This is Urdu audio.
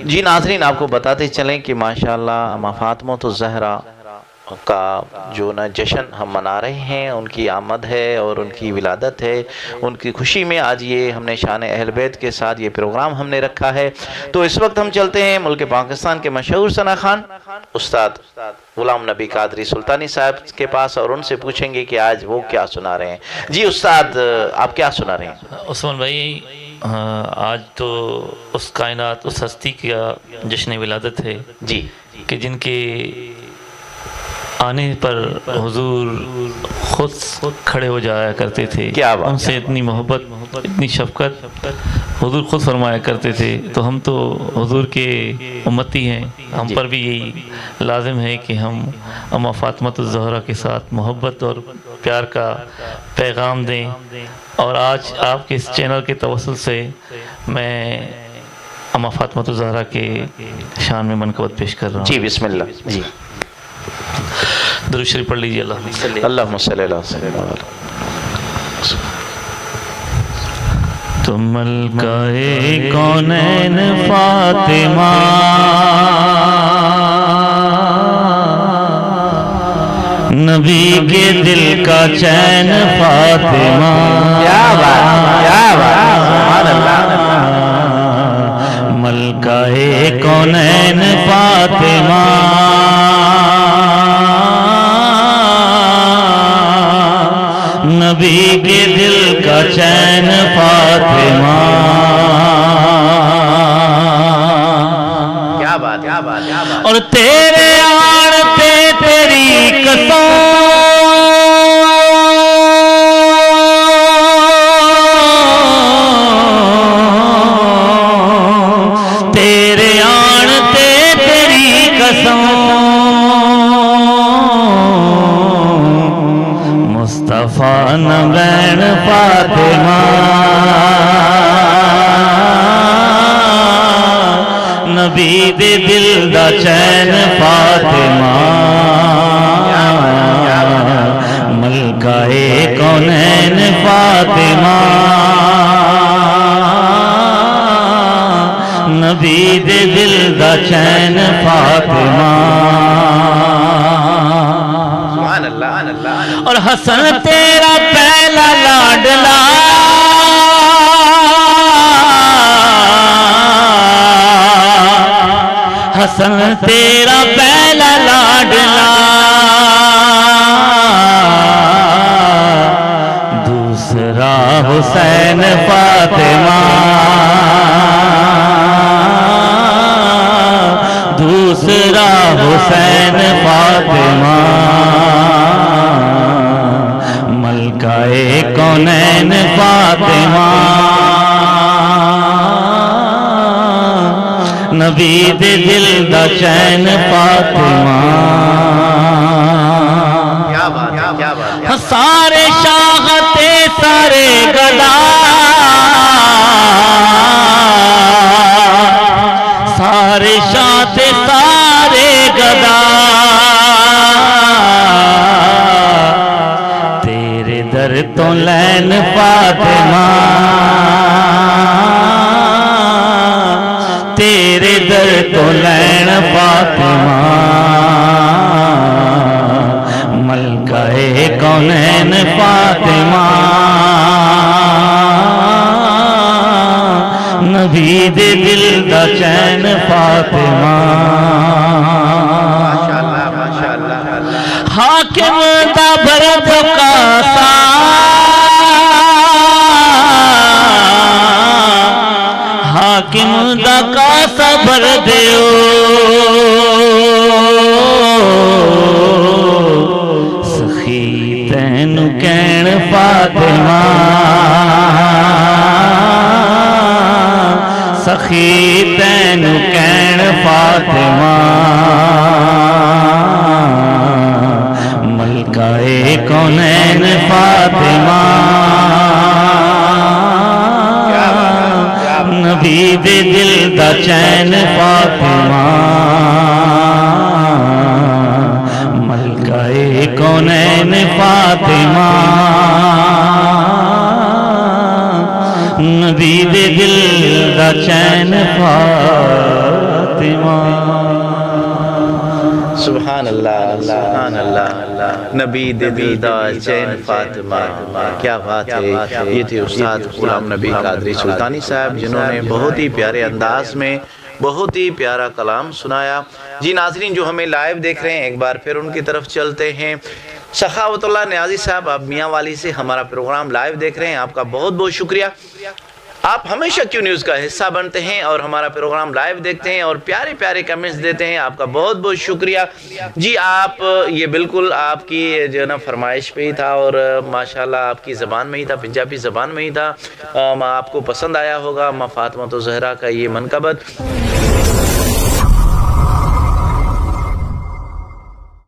جی ناظرین، آپ کو بتاتے چلیں کہ ماشاءاللہ اما فاطمۃ الزہرا کا جو نا جشن ہم منا رہے ہیں، ان کی آمد ہے اور ان کی ولادت ہے، ان کی خوشی میں آج یہ ہم نے شان اہل بیت کے ساتھ یہ پروگرام ہم نے رکھا ہے۔ تو اس وقت ہم چلتے ہیں ملک پاکستان کے مشہور ثنا خان استاد غلام نبی قادری سلطانی صاحب کے پاس، اور ان سے پوچھیں گے کہ آج وہ کیا سنا رہے ہیں۔ جی استاد، آپ کیا سنا رہے ہیں؟ عثمان بھائی، آج تو اس کائنات، اس ہستی کا جشن ولادت ہے جی کہ جن کے آنے پر حضور خود کھڑے ہو جایا کرتے تھے۔ کیا بات، ان سے اتنی محبت، اتنی شفقت حضور خود فرمایا کرتے تھے۔ تو ہم تو حضور کے امتی ہیں، ہم پر بھی یہی لازم ہے کہ ہم اما فاطمۃ الزہرا کے ساتھ محبت اور پیار کا پیغام دیں۔ اور آج آپ کے اس چینل کے توسل سے میں اما فاطمۃ الزہرا کے شان میں منقبت پیش کر رہا ہوں۔ جی بسم اللہ۔ جی درود شریف پڑھ لیجیے۔ اللہم صلی اللہ علیہ وسلم۔ تو ملکہ کونین فاطمہ، نبی کے دل کا چین فاطمہ، کیا بات، کیا بات، سبحان اللہ۔ ملکہ کونین فاطمہ، نبی کے دل کا چین فاطمہ، کیا بات، کیا بات، کیا بات۔ اور تیرے آن پہ تیری قسم، تیرے آن پہ تیری قسم، مصطفیٰ نبین فاطمہ، نبی دے دل دا چین فاطمہ، ملکہ کونین فاطمہ، نبی دے دل دا چین فاطمہ، سبحان اللہ۔ اور حسن تیرا پہلا لاڈلا، حسن تیرا پہلا لاڈلا، دوسرا حسین فاطمہ، دوسرا حسین فاطمہ، ملکہ کونین فاطمہ، نبی دے دل دا چین فاطمہ، کیا بات، کیا بات۔ سارے شاہ تے سارے گدا، سارے شاہ تے سارے گدا، تیرے در تو لین فاطمہ، تیرے در تو لین فاطمہ، ملکہ کونین فاطمہ، نبی دے دل دا چین فاطمہ، ماشاءاللہ، ماشاءاللہ۔ حاکم دا برد کاسا، حاکم دا کاسا بھر دیو، سخی تینو کہن فاطمہ، سخی تینو کہن فاطمہ، ملکہ کونین فاطمہ، نبی دے دل دا چین فاطمہ، ملکہ کونین فاطمہ، نبی دے دل دا چین فاطمہ۔ فاطمہ سبحان اللہ سبحان اللہ، نبی دیدہ چین فاطمہ، کیا بات ہے۔ یہ تھے استاد غلام نبی قادری سلطانی صاحب، جنہوں نے بہت ہی پیارے انداز میں بہت ہی پیارا کلام سنایا۔ جی ناظرین جو ہمیں لائیو دیکھ رہے ہیں، ایک بار پھر ان کی طرف چلتے ہیں۔ سخاوت اللہ نیازی صاحب، آپ میاں والی سے ہمارا پروگرام لائیو دیکھ رہے ہیں، آپ کا بہت بہت شکریہ۔ آپ ہمیشہ کیو نیوز کا حصہ بنتے ہیں اور ہمارا پروگرام لائیو دیکھتے ہیں اور پیارے پیارے کمنٹس دیتے ہیں، آپ کا بہت بہت شکریہ۔ جی آپ یہ بالکل آپ کی جو ہے نا فرمائش پہ ہی تھا اور ماشاءاللہ آپ کی زبان میں ہی تھا، پنجابی زبان میں ہی تھا، آپ کو پسند آیا ہوگا ماں فاطمہ الزہرا کا یہ منقبت۔